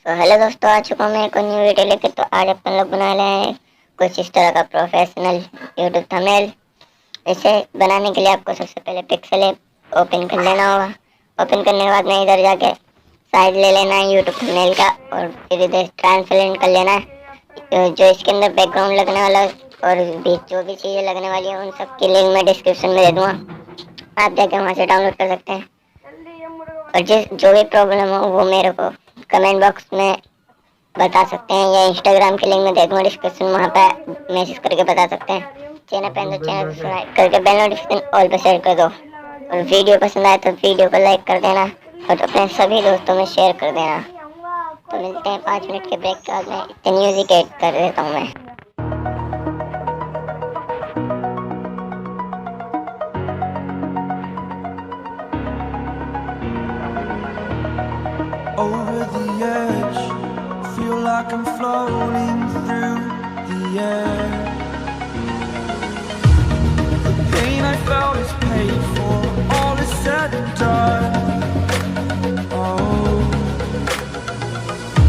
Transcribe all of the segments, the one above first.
तो हेलो दोस्तों, आ चुका हूँ मैं एक न्यू वीडियो लेकर। तो आज अपन लोग बना रहे हैं कुछ इस तरह का प्रोफेशनल यूट्यूब थंबनेल। इसे बनाने के लिए आपको सबसे पहले पिक्सल ऐप ओपन कर लेना होगा। ओपन करने के बाद में इधर जाके साइज ले लेना है यूट्यूब थंबनेल का, और फिर इधर ट्रांसपेरेंट कर लेना है। जो इसके अंदर बैकग्राउंड लगने वाला और बीच जो भी चीज़ें लगने वाली हैं उन सब की लिंक मैं डिस्क्रिप्शन में दे दूँगा, आप जाके वहाँ से डाउनलोड कर सकते हैं। और जो भी प्रॉब्लम हो वो मेरे को कमेंट बॉक्स में बता सकते हैं, या इंस्टाग्राम की लिंक में दे दूँगा डिस्क्रिप्शन, वहाँ पे मैसेज करके बता सकते हैं। चैनल पे तो चैनल सब्सक्राइब करके बेल नोटिफिकेशन ऑल पे सेट कर दो, और वीडियो पसंद आए तो वीडियो को लाइक कर देना और अपने सभी दोस्तों में शेयर कर देना। तो मिलते हैं 5 मिनट के ब्रेक के बाद में। इतनी म्यूजिक ऐड कर देता हूँ मैं। Over the edge, feel like I'm floating through the air. The pain I felt is paid for, all is said and done. Oh,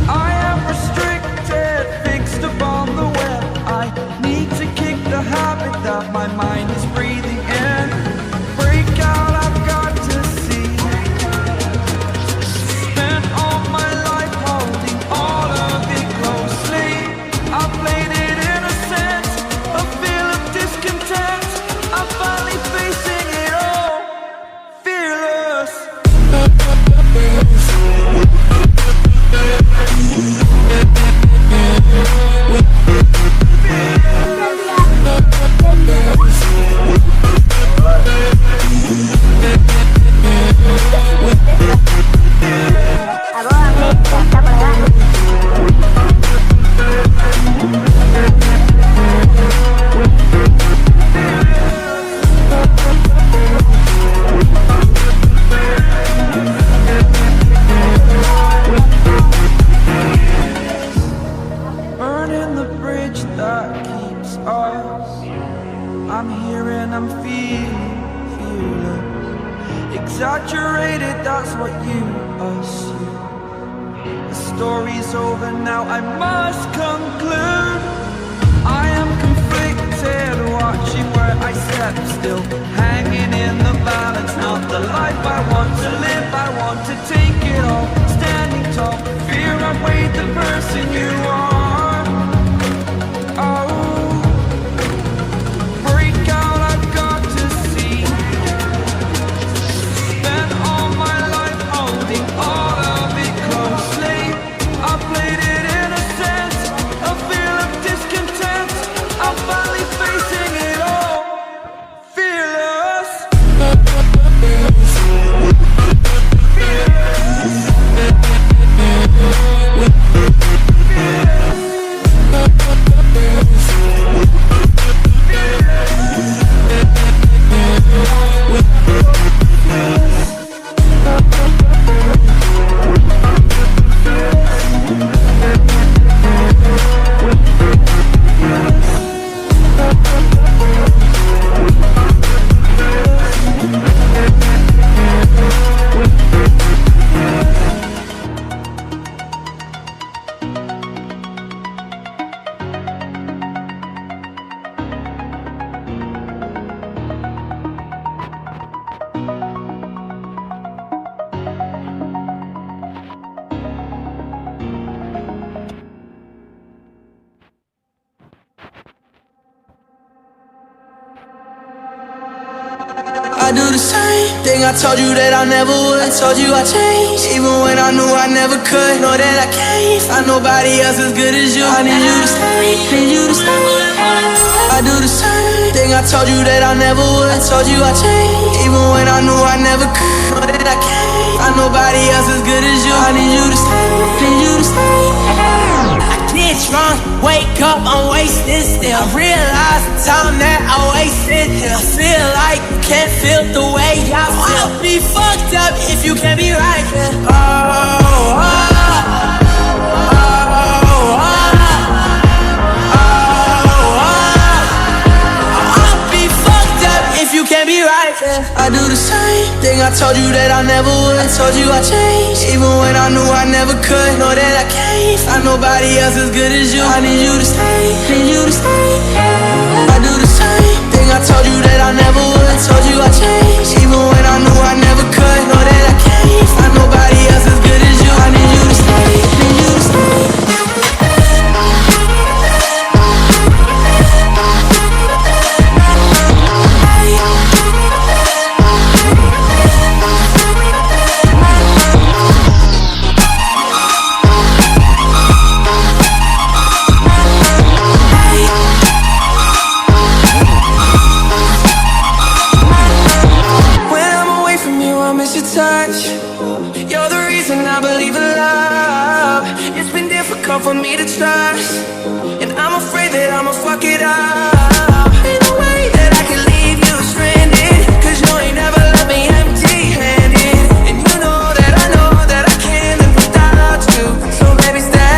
I am restricted, fixed upon the web. I need to kick the habit that my mind is breathing in. Break out, I've got to see. Spent all my life holding all of it closely. I played it innocent, a feel of discontent. I'm finally facing it all, fearless. Burning the bridge that keeps us. I'm here and I'm feeling fearless. Exaggerated, that's what you assume. The story's over now, I must conclude. I am conflicted, watching where I step still, hanging in the balance. Not the life I want to live, I want to take it all. Standing tall, fear I weighed the person you are. Oh, break out, I've got to see. Spent all my life holding all of it closely. I played it innocent, a feel of discontent. I'm finally facing it all, fearless. I do the same thing I told you that I never would. I told you I changed, even when I knew I never could. Know that I can't find nobody else as good as you. I need you to stay, need you to stay. I do the same thing I told you that I never would. I told you I changed, even when I knew I never could. Know that I can't find nobody else as good as you. I need you to stay, need you to stay. Get drunk, wake up, I'm wasted still. I realize the time that I wasted here. I feel like you can't feel the way I feel. I'll be fucked up if you can't be right here. Oh, oh, oh, oh, I'll be fucked up if you can't be right here. I do the same thing I told you that I never would. I told you I changed, even when I knew I never could. Know that I can't can't find nobody else as good as you. I need you to stay, need you to stay. I do the same thing I told you that I never would. I told you I changed, even when I knew I never could. Know that I can't find nobody else as good as you. I need you to stay, need you to stay. Touch. You're the reason I believe in love. It's been difficult for me to trust, and I'm afraid that I'ma fuck it up. Ain't no way that I can leave you stranded, cause you ain't never left me empty-handed. And you know that I can't live without you. So baby stay.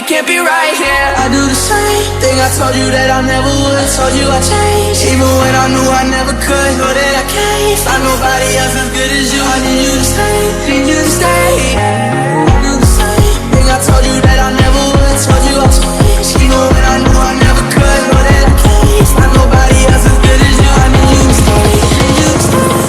Can't be right here. I do the same thing I told you that I never would. I told you I changed, even when I knew I never could. Know that I can't find nobody else as good as you. I need you to stay, need you to stay. I do the same thing I told you that I never would. I told you I changed, even when I knew I never could. Know that I can't find nobody else as good as you. I need you to stay, need you to stay.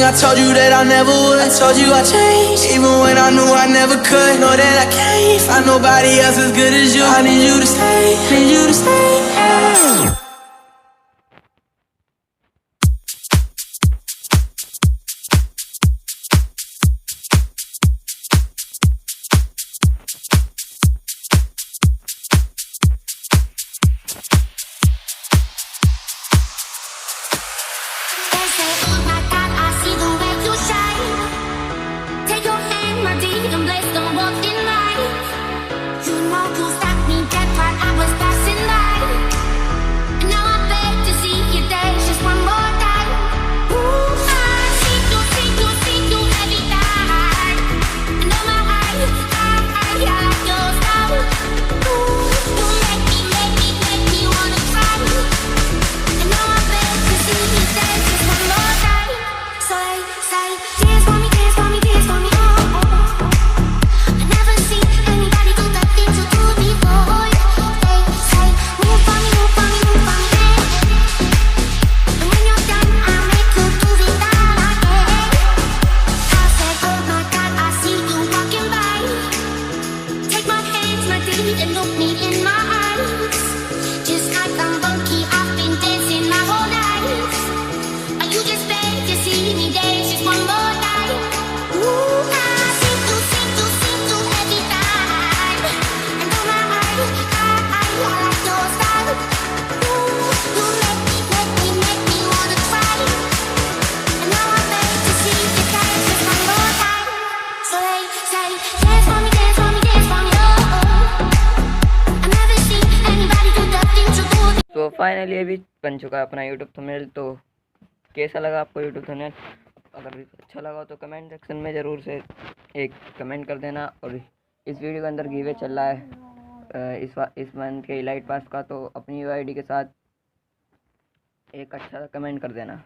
I told you that I never would. I told you I changed, even when I knew I never could. Know that I can't find nobody else as good as you. I need you to stay, need you to stay. तो finally अभी बन चुका है अपना YouTube thumbnail. तो कैसा लगा आपको यूट्यूब थंबनेल? अगर अच्छा लगा तो कमेंट सेक्शन में ज़रूर से एक कमेंट कर देना। और इस वीडियो के अंदर गिवे चल रहा है इस मंथ के इलाइट पास का, तो अपनी यूआईडी के साथ एक अच्छा कमेंट कर देना।